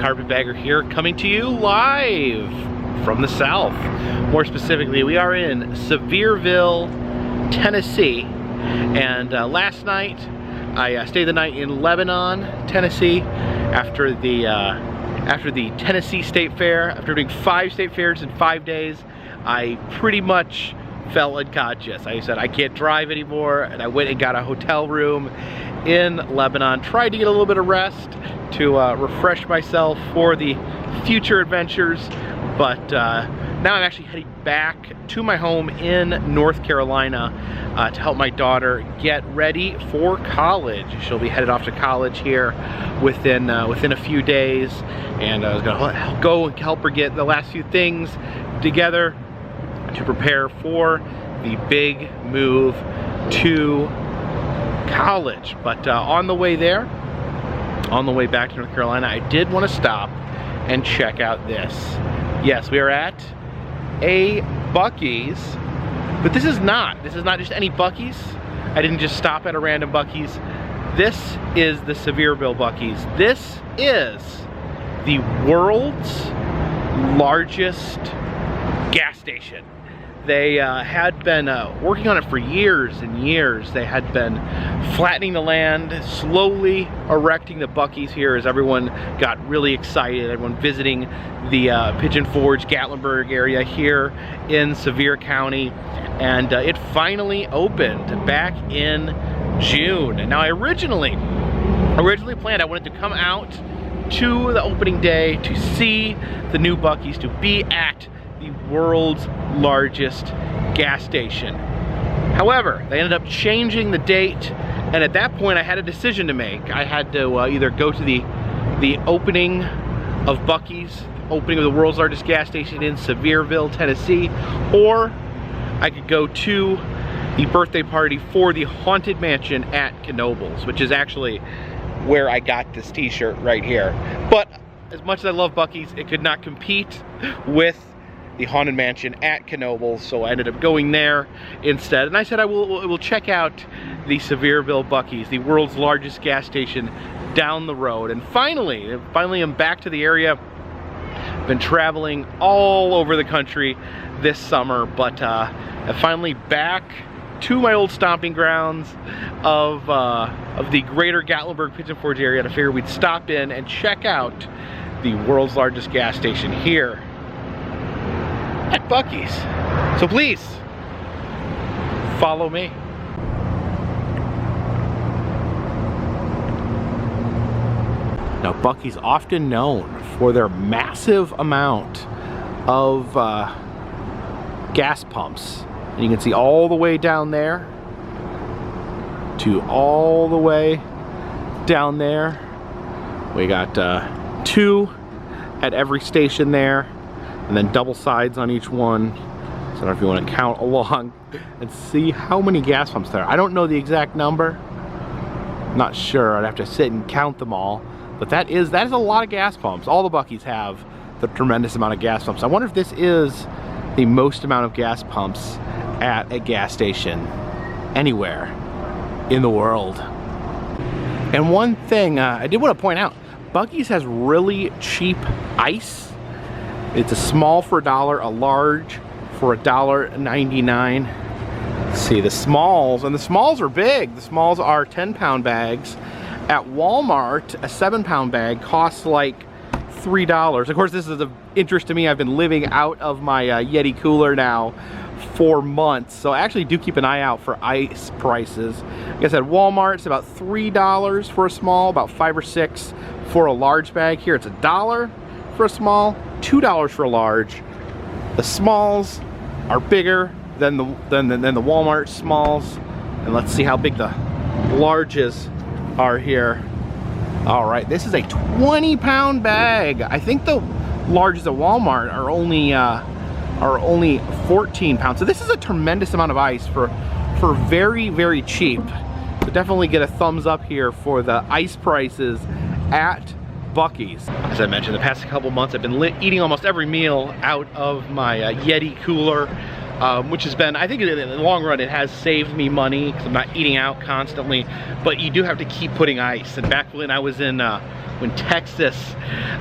Carpetbagger here, coming to you live from the south. More specifically, we are in Sevierville, Tennessee, and last night I stayed the night in Lebanon, Tennessee, after the Tennessee State Fair. After doing 5 state fairs in 5 days, I pretty much fell unconscious. I said I can't drive anymore, and I went and got a hotel room in Lebanon. Tried to get a little bit of rest to refresh myself for the future adventures, but now I'm actually heading back to my home in North Carolina to help my daughter get ready for college. She'll be headed off to college here within a few days, and I was gonna go and help her get the last few things together to prepare for the big move to college. But on the way there, on the way back to North Carolina, I did want to stop and check out this. Yes, we are at a Buc-ee's, but this is not just any Buc-ee's. I didn't just stop at a random Buc-ee's. This is the Sevierville Buc-ee's. This is the world's largest gas station. They had been working on it for years and years. They had been flattening the land, slowly erecting the Buc-ee's here as everyone got really excited. Everyone visiting the Pigeon Forge, Gatlinburg area here in Sevier County. And it finally opened back in June. And now I originally planned I wanted to come out to the opening day to see the new Buc-ee's, to be at the world's largest gas station. However, they ended up changing the date, and at that point I had a decision to make. I had to either go to the opening of Buc-ee's, opening of the world's largest gas station in Sevierville, Tennessee, or I could go to the birthday party for the Haunted Mansion at Knoebels, which is actually where I got this t-shirt right here. But as much as I love Buc-ee's, it could not compete with the Haunted Mansion at Knoebels, so I ended up going there instead. And I said I will check out the Sevierville Buc-ee's, the world's largest gas station down the road. And finally I'm back to the area. I've been traveling all over the country this summer, but I'm finally back to my old stomping grounds of the greater Gatlinburg Pigeon Forge area, and I figured we'd stop in and check out the world's largest gas station here at Buc-ee's. So please, follow me. Now, Buc-ee's often known for their massive amount of gas pumps. And you can see all the way down there to all the way down there. We got 2 at every station there, and then double sides on each one. So I don't know if you want to count along and see how many gas pumps there are. I don't know the exact number. I'm not sure. I'd have to sit and count them all. But that is a lot of gas pumps. All the Buc-ee's have the tremendous amount of gas pumps. I wonder if this is the most amount of gas pumps at a gas station anywhere in the world. And one thing I did want to point out, Buc-ee's has really cheap ice. It's a small for $1, a large for $1.99. Let's see, the smalls, and the smalls are big. The smalls are 10-pound bags. At Walmart, a 7-pound bag costs like $3. Of course, this is of interest to me. I've been living out of my Yeti cooler now for months, so I actually do keep an eye out for ice prices. Like I said, Walmart, it's about $3 for a small, about $5 or $6 for a large bag. Here it's $1 for a small, $2 for a large. The smalls are bigger than the Walmart smalls, and let's see how big the larges are here. All right, this is a 20-pound bag. I think the larges at Walmart are only 14 pounds. So this is a tremendous amount of ice for very, very cheap. So definitely get a thumbs up here for the ice prices at Buc-ee's. As I mentioned, the past couple months I've been eating almost every meal out of my Yeti cooler, which has been, I think in the long run, it has saved me money because I'm not eating out constantly, but you do have to keep putting ice. And back when I was in when Texas,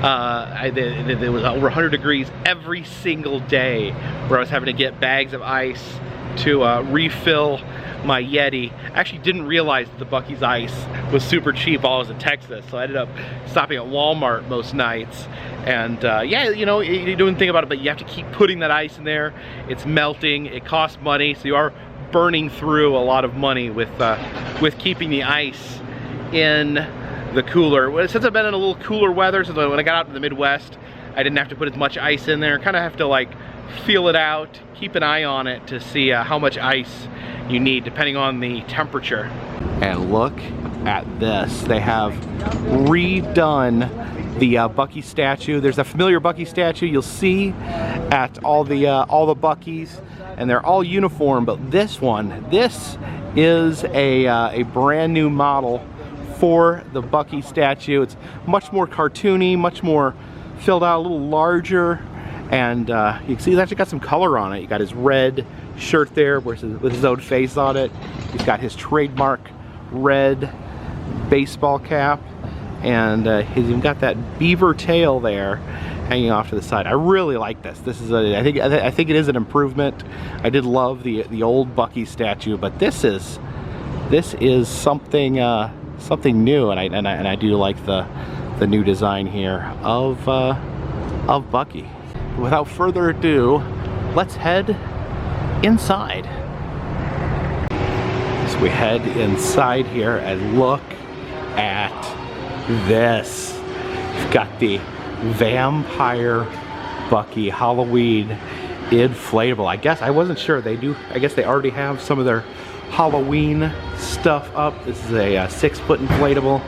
it was over 100 degrees every single day, where I was having to get bags of ice to refill my Yeti. I actually didn't realize that the Buc-ee's ice was super cheap while I was in Texas, so I ended up stopping at Walmart most nights. And yeah, you know, you don't think about it, but you have to keep putting that ice in there. It's melting, it costs money, so you are burning through a lot of money with keeping the ice in the cooler. Since I've been in a little cooler weather, since when I got out to the Midwest, I didn't have to put as much ice in there. Kind of have to like feel it out, keep an eye on it to see how much ice you need depending on the temperature. And look at this. They have redone the Buc-ee statue. There's a familiar Buc-ee statue you'll see at all the Buc-ees, and they're all uniform, but this one, this is a brand new model for the Buc-ee statue. It's much more cartoony, much more filled out, a little larger, and you can see he's actually got some color on it. You got his red shirt there with his own face on it. He's got his trademark red baseball cap, and he's even got that beaver tail there hanging off to the side. I really like this. This is I think it is an improvement. I did love the old Buc-ee statue, but this is something something new, and I do like the new design here of Buc-ee. Without further ado, let's head inside. So we head inside here and look at this. We've got the Vampire Buc-ee Halloween inflatable. I guess I wasn't sure. I guess they already have some of their Halloween stuff up. This is a 6-foot inflatable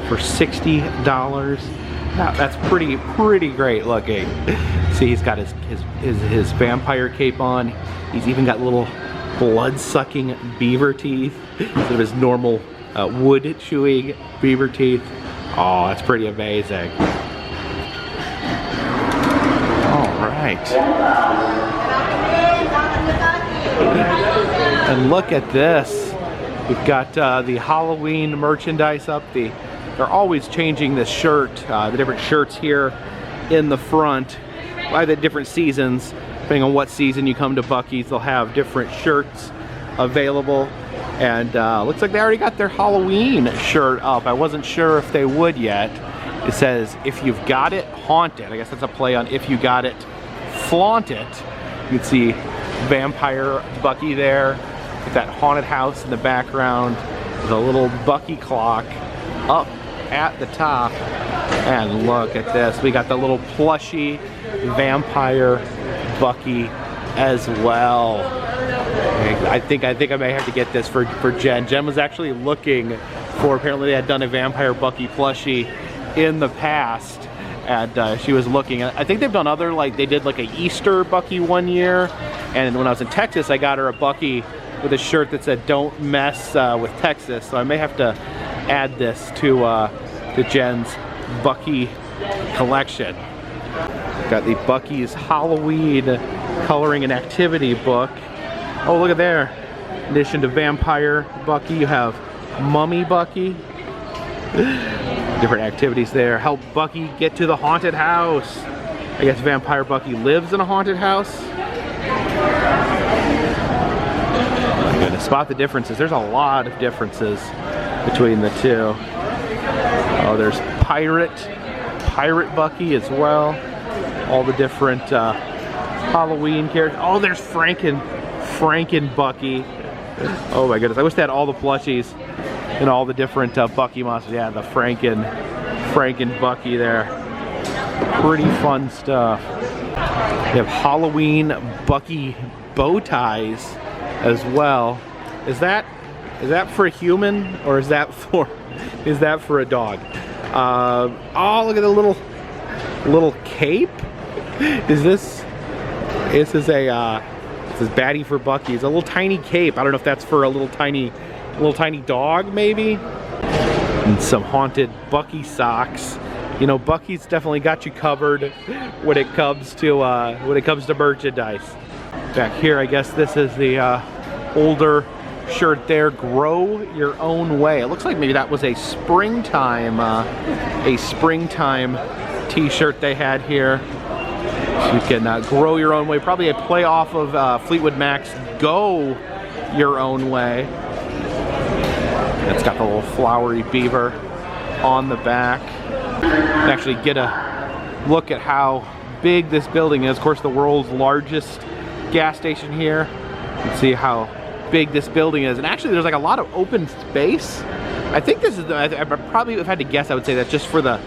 for $60. Now that's pretty great looking. See, he's got his vampire cape on. He's even got little blood-sucking beaver teeth instead of his normal wood-chewing beaver teeth. Oh, that's pretty amazing. All right. And look at this. We've got the Halloween merchandise up. They're always changing this shirt, the different shirts here in the front by the different seasons. Depending on what season you come to Buc-ee's, they'll have different shirts available. And looks like they already got their Halloween shirt up. I wasn't sure if they would yet. It says, if you've got it, haunt it. I guess that's a play on if you got it, flaunt it. You can see Vampire Buc-ee there with that haunted house in the background, with a little Buc-ee clock up at the top. And look at this, we got the little plushy Vampire Buc-ee as well. I think I may have to get this for Jen. Jen was actually looking for, apparently they had done a Vampire Buc-ee plushie in the past, and she was looking. I think they've done other, like they did like a Easter Buc-ee one year, and when I was in Texas I got her a Buc-ee with a shirt that said "Don't mess with Texas," so I may have to add this to Jen's Buc-ee collection. Got the Buc-ee's Halloween coloring and activity book. Oh, look at there. In addition to Vampire Buc-ee, you have Mummy Buc-ee. Different activities there. Help Buc-ee get to the haunted house. I guess Vampire Buc-ee lives in a haunted house. I'm gonna spot the differences. There's a lot of differences between the two. Oh, there's Pirate Buc-ee as well. All the different Halloween characters. Oh, there's Franken Buc-ee. Oh my goodness, I wish they had all the plushies and all the different Buc-ee monsters. Yeah, the Franken Buc-ee there. Pretty fun stuff. We have Halloween Buc-ee bow ties as well. Is that for a human, or is that for a dog? Oh, look at the little cape. This is Batty for Buc-ee. It's a little tiny cape. I don't know if that's for a little tiny dog, maybe. And some haunted Buc-ee socks. You know, Buc-ee's definitely got you covered when it comes to merchandise. Back here, I guess this is the older shirt there, grow your own way. It looks like maybe that was a springtime t-shirt they had here. So you can grow your own way. Probably a play off of Fleetwood Mac's Go Your Own Way. It's got the little flowery beaver on the back. Actually get a look at how big this building is. Of course, the world's largest gas station here. You can see how big this building is. And actually there's like a lot of open space. I think this is, I probably, if I had to guess, I would say that's just for the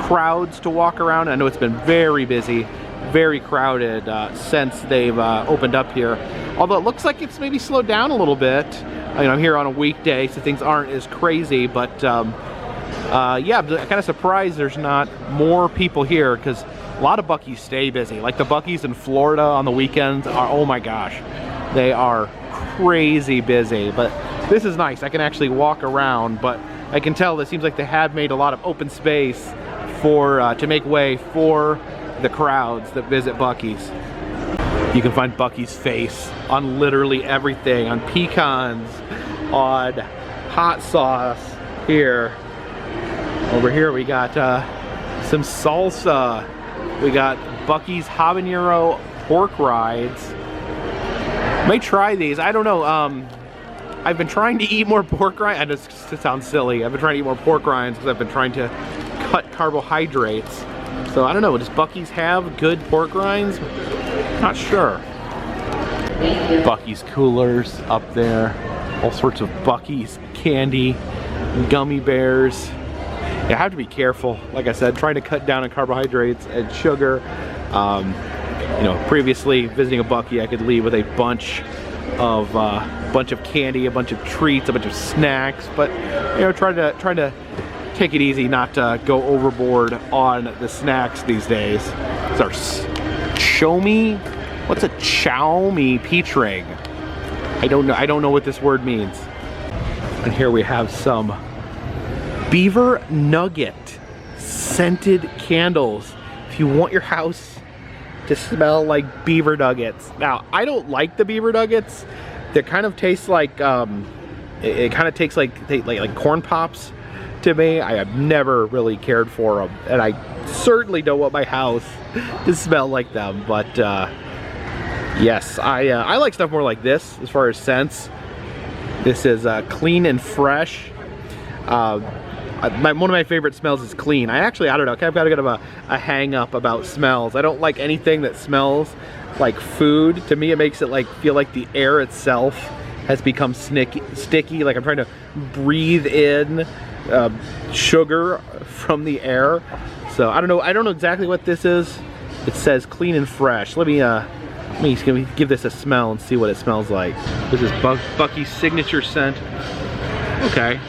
crowds to walk around. I know it's been very busy, very crowded since they've opened up here. Although it looks like it's maybe slowed down a little bit. You know, I'm here on a weekday, so things aren't as crazy, but yeah, I'm kind of surprised there's not more people here, because a lot of Buc-ees stay busy. Like the Buc-ees in Florida on the weekends are, oh my gosh, they are crazy busy. But this is nice. I can actually walk around, but I can tell it seems like they have made a lot of open space for to make way for the crowds that visit Buc-ee's. You can find Buc-ee's face on literally everything, on pecans, on hot sauce here. Over here we got some salsa. We got Buc-ee's habanero pork rinds. May try these. I don't know. I've been trying to eat more pork rinds. I know it sounds silly. I've been trying to eat more pork rinds because I've been trying to cut carbohydrates. So I don't know. Does Buc-ee's have good pork rinds? Not sure. Buc-ee's coolers up there. All sorts of Buc-ee's candy, gummy bears. You have to be careful. Like I said, trying to cut down on carbohydrates and sugar. You know, previously visiting a Buc-ee, I could leave with a bunch of candy, a bunch of treats, a bunch of snacks. But you know, trying to take it easy, not to go overboard on the snacks these days. It's our Chow-mee. What's a Chow-mee peach ring? I don't know what this word means. And here we have some beaver nugget scented candles. If you want your house to smell like beaver nuggets. Now, I don't like the beaver nuggets. They kind of taste like it kind of tastes like corn pops to me. I have never really cared for them, and I certainly don't want my house to smell like them. But yes, I like stuff more like this as far as scents. This is clean and fresh. One of my favorite smells is clean. I don't know, I've got a bit of a hang up about smells. I don't like anything that smells like food. To me, it makes it feel like the air itself has become sticky, like I'm trying to breathe in sugar from the air. So I don't know exactly what this is. It says clean and fresh. Let me give this a smell and see what it smells like. This is Buc-ee's signature scent. Okay.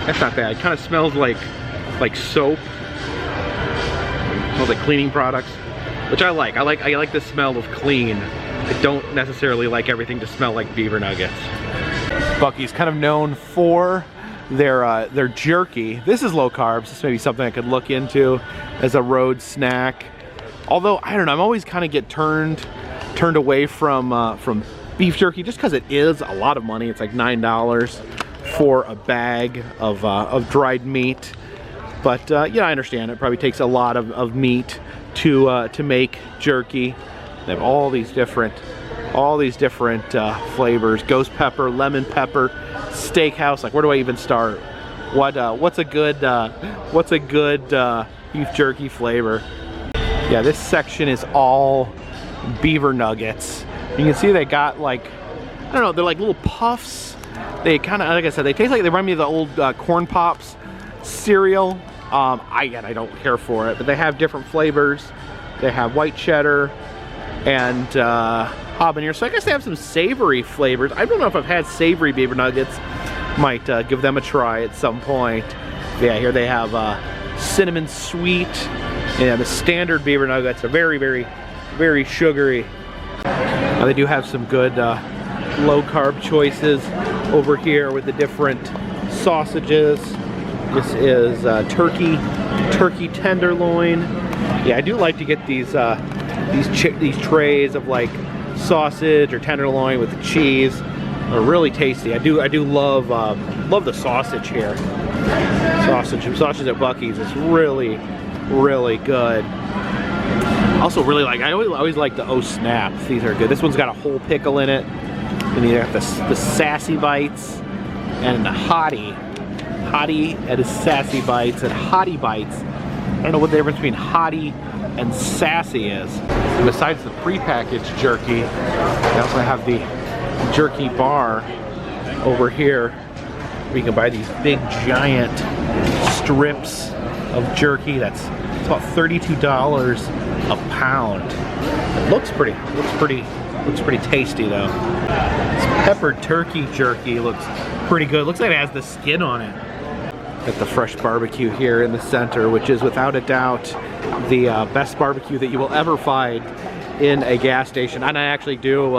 That's not bad. It kind of smells like soap. It smells like cleaning products, which I like. I like the smell of clean. I don't necessarily like everything to smell like beaver nuggets. Buc-ee's kind of known for their jerky. This is low carbs. This may be something I could look into as a road snack. Although I don't know, I'm always kind of get turned away from beef jerky just because it is a lot of money. It's like $9 for a bag of dried meat. But yeah, I understand it probably takes a lot of meat to make jerky. They have all these different flavors: ghost pepper, lemon pepper, steakhouse. Like, where do I even start? What's a good beef jerky flavor? Yeah, this section is all beaver nuggets. You can see they got I don't know, they're like little puffs. They kind of, like I said, they taste like, they remind me of the old Corn Pops cereal. I don't care for it, but they have different flavors. They have white cheddar and habanero. So I guess they have some savory flavors. I don't know if I've had savory beaver nuggets. Might give them a try at some point. Yeah, here they have cinnamon sweet. And the standard beaver nuggets are very, very, very sugary. Now they do have some good low carb choices over here with the different sausages. This is turkey tenderloin. Yeah, I do like to get these trays of like sausage or tenderloin with the cheese. They're really tasty. I do love love the sausage here. Sausage at Buc-ee's is really good. Also really like, I always like the Oh Snaps. These are good. This one's got a whole pickle in it. And you got the Sassy Bites and the Hottie and his Sassy Bites and Hottie Bites. I don't know what the difference between Hottie and Sassy is. And besides the prepackaged jerky, they also have the jerky bar over here where you can buy these big giant strips of jerky. It's about $32 a pound. It looks pretty tasty though. This peppered turkey jerky looks pretty good. Looks like it has the skin on it. Got the fresh barbecue here in the center, which is without a doubt the best barbecue that you will ever find in a gas station. And I actually do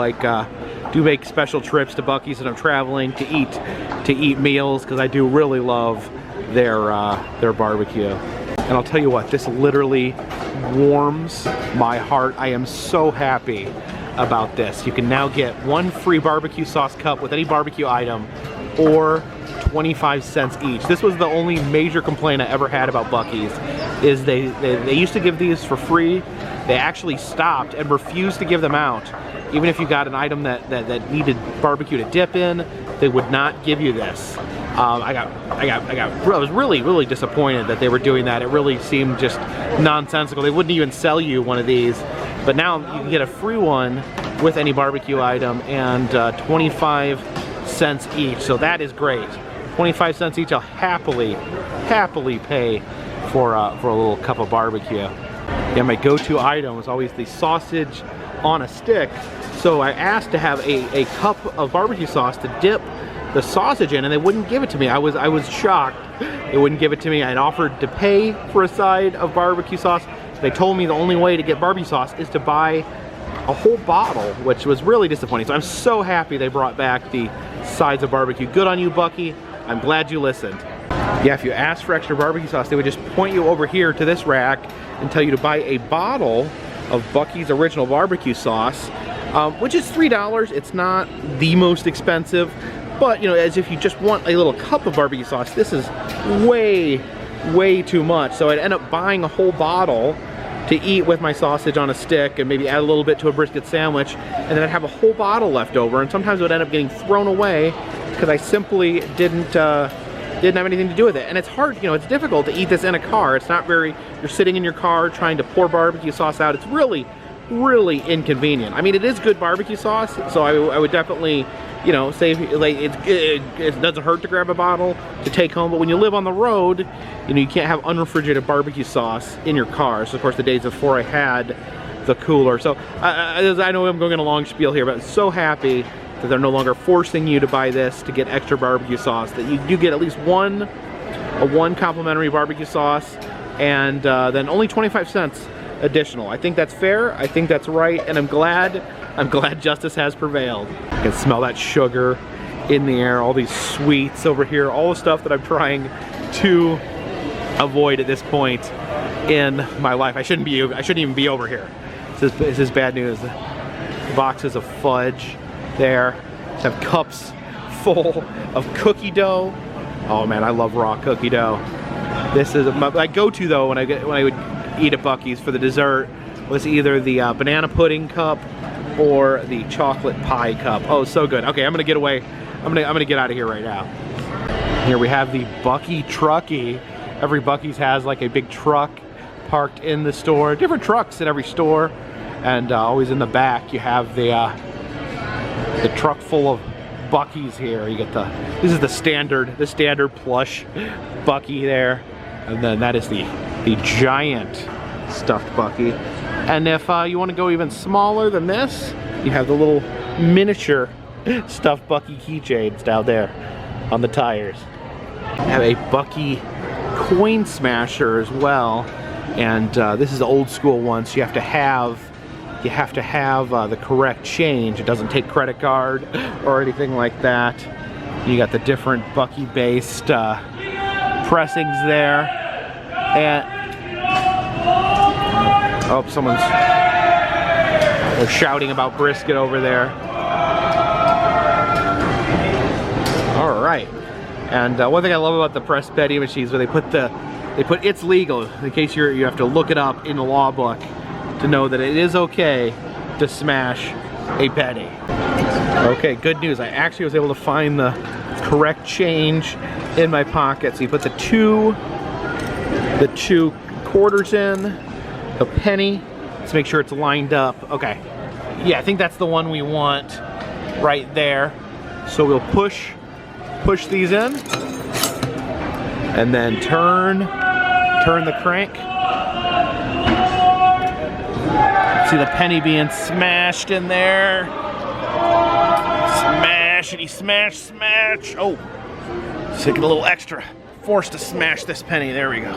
make special trips to Buc-ee's when I'm traveling to eat meals, because I do really love their barbecue. And I'll tell you what, this literally warms my heart. I am so happy about this. You can now get one free barbecue sauce cup with any barbecue item, or 25 cents each. This was the only major complaint I ever had about Buc-ee's, is they used to give these for free. They actually stopped and refused to give them out. Even if you got an item that needed barbecue to dip in, they would not give you this. I was really disappointed that they were doing that. It really seemed just nonsensical. They wouldn't even sell you one of these. But now you can get a free one with any barbecue item, and 25 cents each. So that is great. 25 cents each. I'll happily pay for a little cup of barbecue. Yeah, my go-to item is always the sausage on a stick. So I asked to have a cup of barbecue sauce to dip the sausage in, and they wouldn't give it to me. I was shocked. They wouldn't give it to me. I'd offered to pay for a side of barbecue sauce. They told me the only way to get barbecue sauce is to buy a whole bottle, which was really disappointing. So I'm so happy they brought back the sides of barbecue. Good on you, Buc-ee. I'm glad you listened. Yeah, if you asked for extra barbecue sauce, they would just point you over here to this rack and tell you to buy a bottle of Buc-ee's original barbecue sauce, which is $3. It's not the most expensive, but you know, as if you just want a little cup of barbecue sauce, this is way too much. So I'd end up buying a whole bottle to eat with my sausage on a stick, and maybe add a little bit to a brisket sandwich, and then I'd have a whole bottle left over, and sometimes it would end up getting thrown away because I simply didn't have anything to do with it. And it's hard, you know, it's difficult to eat this in a car. It's not very, you're sitting in your car trying to pour barbecue sauce out. It's really inconvenient. I mean, it is good barbecue sauce, so I would definitely, you know, say, like, it doesn't hurt to grab a bottle to take home. But when you live on the road, you know, you can't have unrefrigerated barbecue sauce in your car. So of course the days before I had the cooler. So I know I'm going on a long spiel here, but I'm so happy that they're no longer forcing you to buy this to get extra barbecue sauce, that you do get at least one complimentary barbecue sauce, and then only 25 cents additional. I think that's fair, I think that's right, and I'm glad justice has prevailed. I can smell that sugar in the air, all these sweets over here, all the stuff that I'm trying to avoid at this point in my life. I shouldn't even be over here. This is bad news. Boxes of fudge there. Have cups full of cookie dough. Oh man, I love raw cookie dough. This is my go-to though when I would eat at Buc-ee's for the dessert, was either the banana pudding cup or the chocolate pie cup. Oh, so good. Okay, I'm gonna get away. I'm gonna get out of here right now. Here we have the Buc-ee truckie. Every Buc-ee's has like a big truck parked in the store. Different trucks at every store, and always in the back you have the truck full of Buc-ee's here. You get this is the standard plush Buc-ee there, and then that is the giant stuffed Buc-ee. And if you want to go even smaller than this, you have the little miniature stuffed Buc-ee keychains down there on the tires. You have a Buc-ee coin smasher as well, and this is the old school one, so you have to have the correct change. It doesn't take credit card or anything like that. You got the different Buc-ee based pressings there, and oh, they're shouting about brisket over there. All right. And one thing I love about the press vending machines, where they put it's legal, in case you have to look it up in the law book to know that it is okay to smash a penny. Okay, good news. I actually was able to find the correct change in my pocket. So you put the two quarters in, the penny. Let's make sure it's lined up. Okay. Yeah, I think that's the one we want right there. So we'll push these in, and then turn the crank. See the penny being smashed in there. Smashity smash, smash. Oh, let's take it a little extra force to smash this penny. There we go.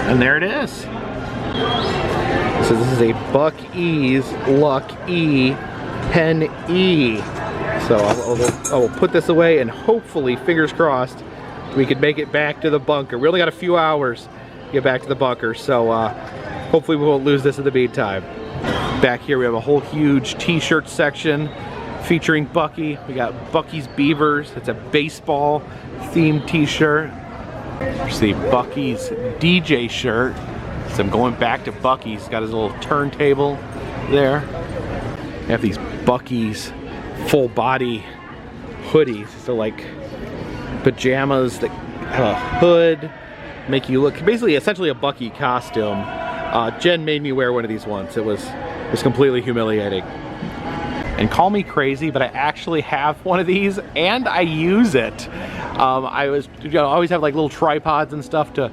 And there it is. So this is a Buc-ee's Luck-ee Pen E. So I will put this away, and hopefully, fingers crossed, we could make it back to the bunker. We only got a few hours to get back to the bunker, so hopefully we won't lose this in the meantime. Back here we have a whole huge t-shirt section featuring Buc-ee. We got Buc-ee's Beavers. It's a baseball themed t-shirt. There's the Buc-ee's DJ shirt. So I'm going back to Buc-ee's. Got his little turntable there. We have these Buc-ee's full body hoodies. So like pajamas that have a hood, make you look basically essentially a Buc-ee costume. Jen made me wear one of these once. It was completely humiliating. And call me crazy, but I actually have one of these and I use it. I always have like little tripods and stuff to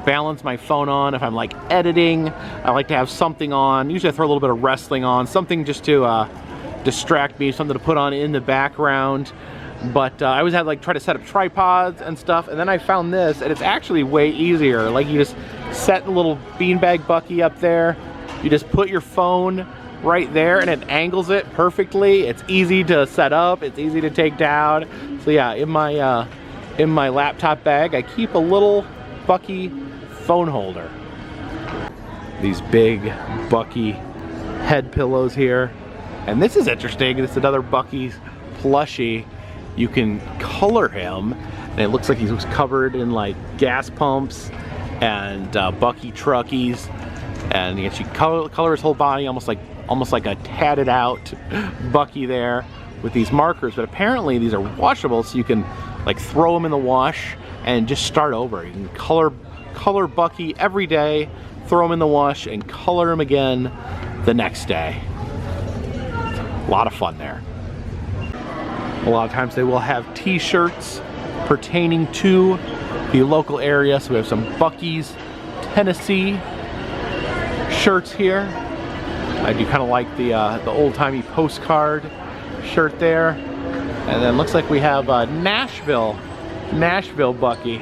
balance my phone on. If I'm like editing, I like to have something on. Usually I throw a little bit of wrestling on, something just to distract me, something to put on in the background. But I always have like try to set up tripods and stuff, and then I found this, and it's actually way easier. Like you just set the little beanbag Buc-ee up there, you just put your phone right there, and it angles it perfectly. It's easy to set up, it's easy to take down. So yeah, in my laptop bag, I keep a little Buc-ee phone holder. These big Buc-ee head pillows here, and this is interesting. This is another Buc-ee's plushie. You can color him, and it looks like he was covered in like gas pumps and Buc-ee truckies, and you actually color his whole body almost like a tatted out Buc-ee there with these markers. But apparently these are washable, so you can like throw them in the wash and just start over. You can color Buc-ee every day, throw them in the wash, and color them again the next day. A lot of fun there. A lot of times they will have t-shirts pertaining to the local area. So we have some Buc-ee's Tennessee shirts here. I do kind of like the old-timey postcard shirt there. And then looks like we have Nashville Buc-ee.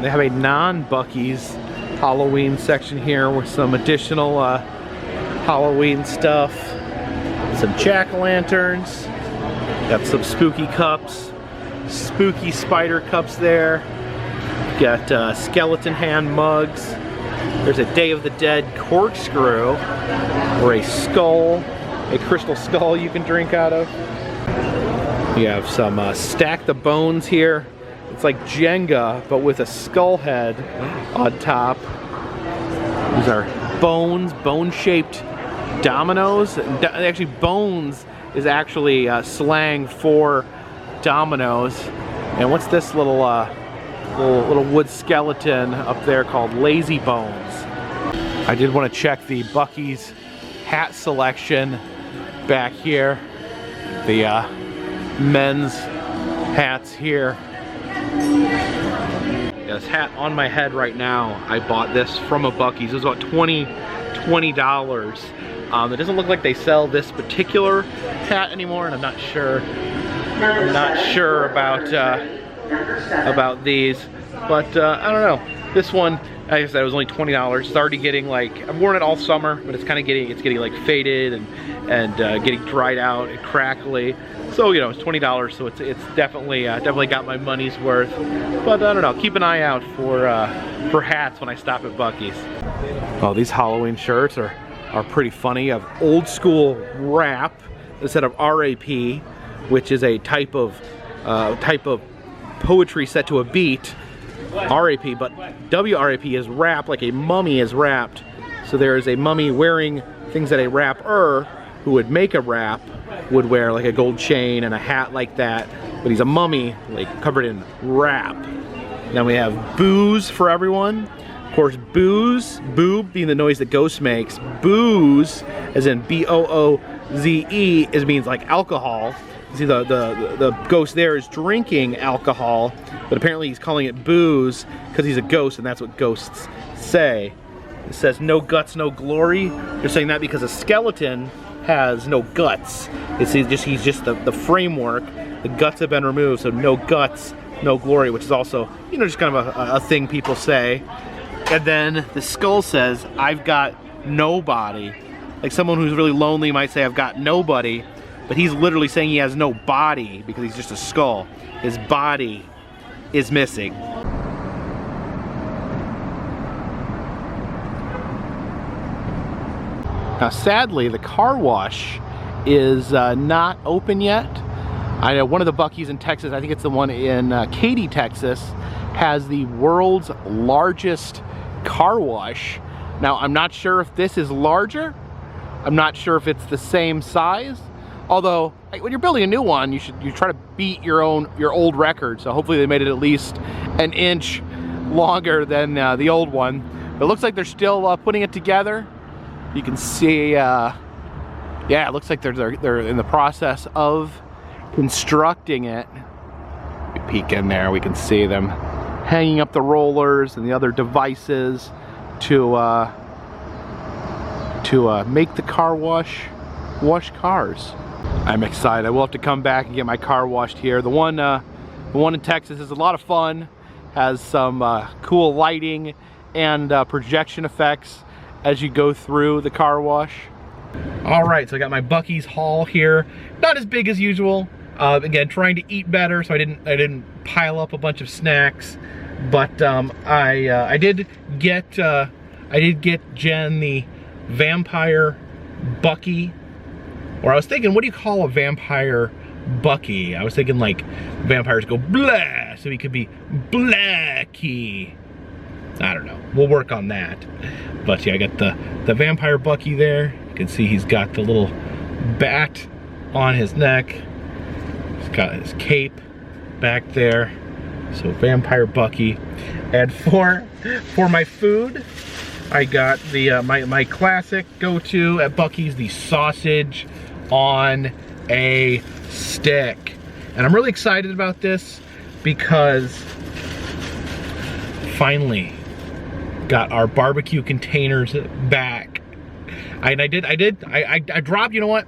They have a non-Buc-ee's Halloween section here with some additional Halloween stuff. Some jack-o'-lanterns. Got some spooky cups, spooky spider cups there. Got skeleton hand mugs. There's a Day of the Dead corkscrew, or a skull, a crystal skull you can drink out of. You have some Stack the Bones here. It's like Jenga, but with a skull head on top. These are bones, bone-shaped dominoes. Actually, bones is actually slang for dominoes. And what's this little wood skeleton up there called Lazy Bones? I did want to check the Buc-ee's hat selection back here. The men's hats here. This hat on my head right now, I bought this from a Buc-ee's. It was about $20. It doesn't look like they sell this particular hat anymore, and I'm not sure about these, but I don't know. This one, like I said, it was only $20. It's already getting like, I've worn it all summer, but it's kind of getting like faded and getting dried out and crackly. So you know, it's $20, so it's definitely got my money's worth. But I don't know. Keep an eye out for hats when I stop at Buc-ee's. Oh, these Halloween shirts are pretty funny. You have old school rap instead of RAP. which is a type of poetry set to a beat, R.A.P., but W.R.A.P. is rap, like a mummy is wrapped. So there is a mummy wearing things that a rapper who would make a rap would wear, like a gold chain and a hat like that, but he's a mummy, like covered in rap. Then we have booze for everyone. Of course, booze, boob being the noise that ghost makes. Booze, as in B-O-O-Z-E, means like alcohol. See, the ghost there is drinking alcohol, but apparently he's calling it booze because he's a ghost, and that's what ghosts say. It says no guts, no glory. They're saying that because a skeleton has no guts. He's just the framework. The guts have been removed, so no guts, no glory, which is also, you know, just kind of a thing people say. And then the skull says, I've got nobody. Like someone who's really lonely might say, I've got nobody. But he's literally saying he has no body because he's just a skull. His body is missing. Now sadly, the car wash is not open yet. I know one of the Buc-ees in Texas, I think it's the one in Katy, Texas, has the world's largest car wash. Now I'm not sure if this is larger. I'm not sure if it's the same size. Although, when you're building a new one, you try to beat your old record. So hopefully they made it at least an inch longer than the old one. But it looks like they're still putting it together. You can see, yeah, it looks like they're in the process of constructing it. We peek in there, we can see them hanging up the rollers and the other devices to make the car wash cars. I'm excited. I will have to come back and get my car washed here. The one in Texas is a lot of fun. Has some cool lighting and projection effects as you go through the car wash. All right, so I got my Buc-ee's haul here. Not as big as usual. Again, trying to eat better, so I didn't pile up a bunch of snacks. But I did get Jen the vampire Buc-ee. Or I was thinking, what do you call a vampire Buc-ee? I was thinking like vampires go blah, so he could be Blacky. I don't know. We'll work on that. But yeah, I got the vampire Buc-ee there. You can see he's got the little bat on his neck. He's got his cape back there. So vampire Buc-ee. And for my food, I got the my classic go-to at Buc-ee's, the sausage on a stick. And I'm really excited about this because finally got our barbecue containers back. I dropped, you know what?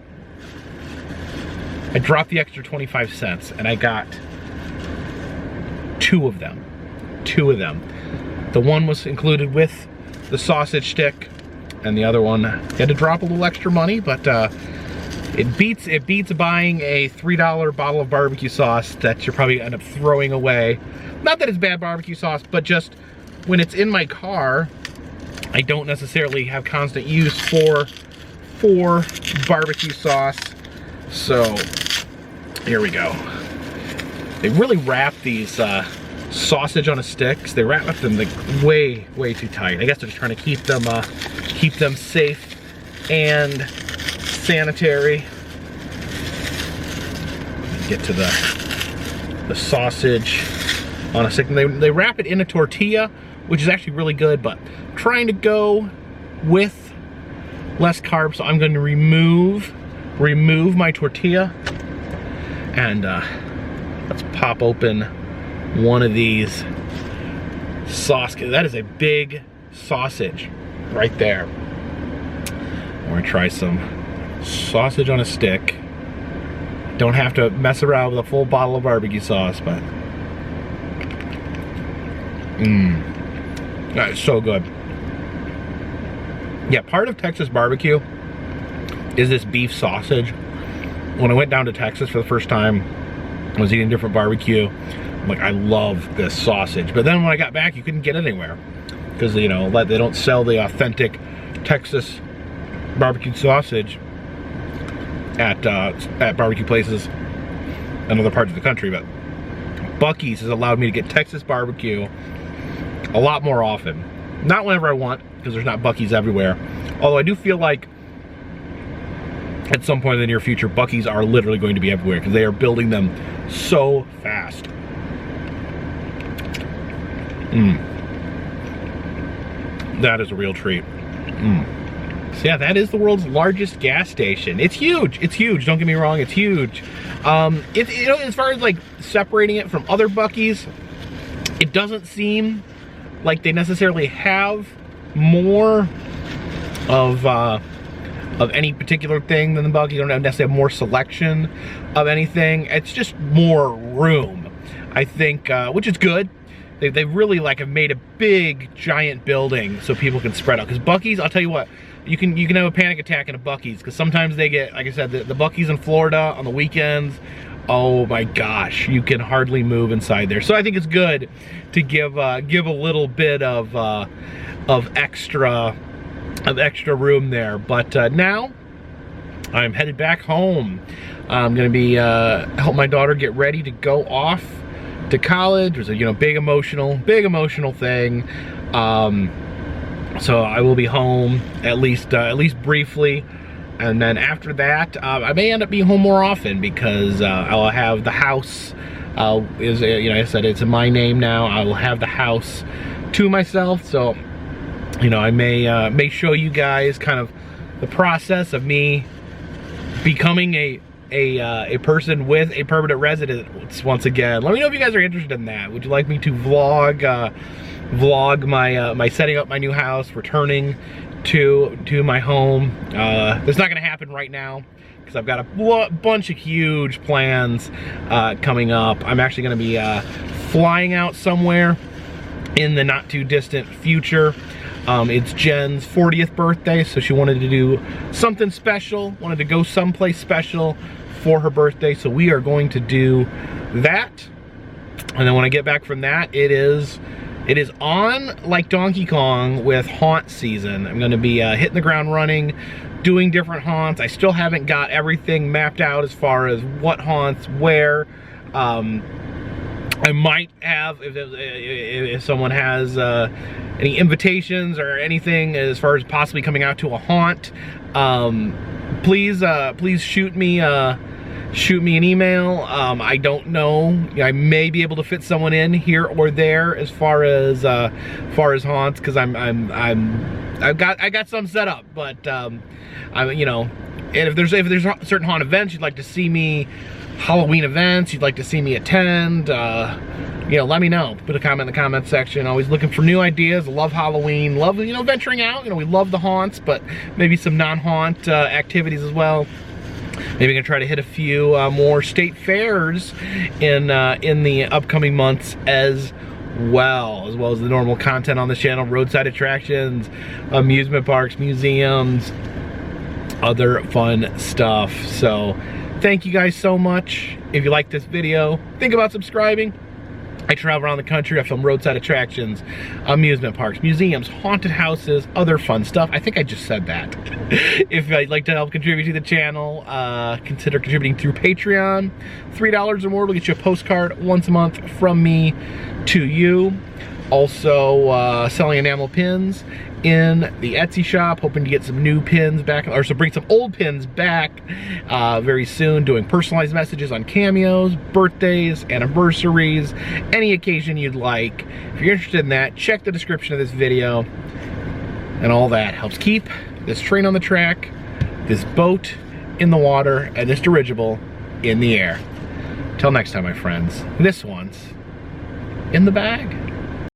I dropped the extra 25 cents and I got two of them. The one was included with the sausage stick, and the other one had to drop a little extra money, but it beats buying a $3 bottle of barbecue sauce that you're probably end up throwing away. Not that it's bad barbecue sauce, but just when it's in my car, I don't necessarily have constant use for barbecue sauce. So here we go. They really wrap these sausage on a stick. They wrap them like way too tight. I guess they're just trying to keep them safe and sanitary. Get to the sausage on a stick. And they wrap it in a tortilla, which is actually really good, but I'm trying to go with less carbs, so I'm going to remove my tortilla, and let's pop open one of these sauce. That is a big sausage right there. We're gonna try some sausage on a stick. Don't have to mess around with a full bottle of barbecue sauce, but that is so good. Yeah, part of Texas barbecue is this beef sausage. When I went down to Texas for the first time, I was eating different barbecue. I'm like, I love this sausage. But then when I got back, you couldn't get it anywhere because, you know, they don't sell the authentic Texas barbecue sausage at barbecue places. in other parts of the country, but Buc-ee's has allowed me to get Texas barbecue a lot more often. Not whenever I want, because there's not Buc-ee's everywhere. Although I do feel like at some point in the near future, Buc-ee's are literally going to be everywhere because they are building them so fast. That is a real treat. So yeah, that is the world's largest gas station. It's huge. It's huge. Don't get me wrong. It's huge. You know, as far as like separating it from other Buc-ee's, it doesn't seem like they necessarily have more of any particular thing than the Buc-ee. You don't necessarily have more selection of anything. It's just more room, I think, which is good. They really like have made a big giant building so people can spread out. Because Buc-ee's, I'll tell you what, you can have a panic attack in a Buc-ee's because sometimes they get, like I said, the Buc-ee's in Florida on the weekends. Oh my gosh, you can hardly move inside there. So I think it's good to give a little bit of extra room there. But now I'm headed back home. I'm gonna be help my daughter get ready to go off to college. It was a big emotional thing. So I will be home at least briefly, and then after that I may end up being home more often because I'll have the house I said it's in my name now. I will have the house to myself, so I may show you guys kind of the process of me becoming a person with a permanent residence once again. Let me know if you guys are interested in that. Would you like me to vlog my setting up my new house, returning to my home? That's not gonna happen right now because I've got a bunch of huge plans coming up. I'm actually gonna be flying out somewhere in the not too distant future. It's Jen's 40th birthday, so she wanted to do something special, wanted to go someplace special for her birthday, so we are going to do that. And then when I get back from that, it is on like Donkey Kong with haunt season. I'm gonna be hitting the ground running, doing different haunts. I still haven't got everything mapped out as far as what haunts where. I might have, if someone has any invitations or anything as far as possibly coming out to a haunt, please shoot me an email. I don't know. I may be able to fit someone in here or there as far as haunts, because I got some set up, but and if there's certain haunt events you'd like to see me, Halloween events you'd like to see me attend, let me know. Put a comment in the comment section. Always looking for new ideas. Love Halloween. Love venturing out. We love the haunts, but maybe some non-haunt activities as well. Maybe gonna try to hit a few more state fairs in the upcoming months as well as the normal content on this channel, roadside attractions, amusement parks, museums, other fun stuff. So thank you guys so much. If you like this video, think about subscribing. I travel around the country. I film roadside attractions, amusement parks, museums, haunted houses, other fun stuff. I think I just said that. If you'd like to help contribute to the channel, consider contributing through Patreon. $3 or more will get you a postcard once a month from me to you. Also, selling enamel pins in the Etsy shop, hoping to get some new pins back, or so bring some old pins back very soon. Doing personalized messages on Cameos, birthdays, anniversaries, any occasion you'd like. If you're interested in that, check the description of this video, and all that helps keep this train on the track, this boat in the water, and this dirigible in the air. Till next time, my friends, this one's in the bag.